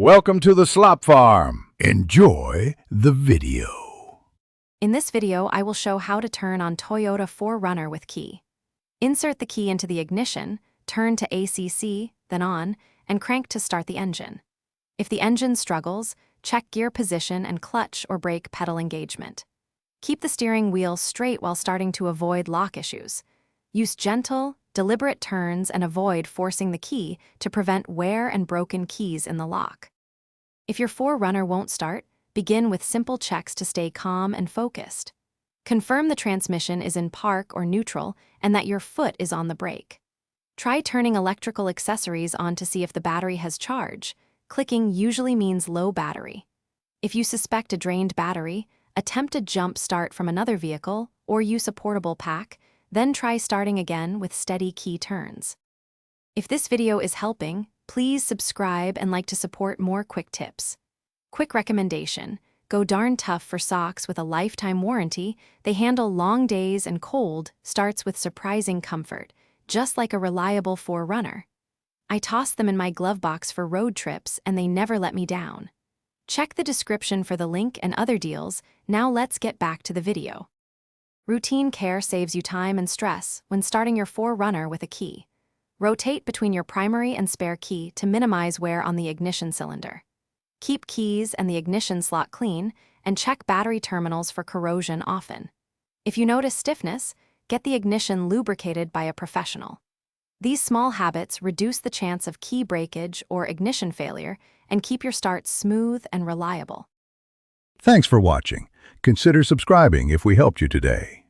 Welcome to the Slop Farm. Enjoy the video. In this video, I will show how to turn on Toyota 4Runner with key. Insert the key into the ignition, turn to ACC, then on, and crank to start the engine. If the engine struggles, check gear position and clutch or brake pedal engagement. Keep the steering wheel straight while starting to avoid lock issues. Use gentle, deliberate turns and avoid forcing the key to prevent wear and broken keys in the lock. If your 4Runner won't start, begin with simple checks to stay calm and focused. Confirm the transmission is in park or neutral and that your foot is on the brake. Try turning electrical accessories on to see if the battery has charge. Clicking usually means low battery. If you suspect a drained battery, attempt a jump start from another vehicle or use a portable pack, then try starting again with steady key turns. If this video is helping, please subscribe and like to support more quick tips. Quick recommendation: go darn tough for socks with a lifetime warranty. They handle long days and cold starts with surprising comfort, just like a reliable 4Runner. I toss them in my glove box for road trips and they never let me down. Check the description for the link and other deals. Now let's get back to the video. Routine care saves you time and stress when starting your 4Runner with a key. Rotate between your primary and spare key to minimize wear on the ignition cylinder. Keep keys and the ignition slot clean, and check battery terminals for corrosion often. If you notice stiffness, get the ignition lubricated by a professional. These small habits reduce the chance of key breakage or ignition failure and keep your start smooth and reliable. Thanks for watching. Consider subscribing if we helped you today.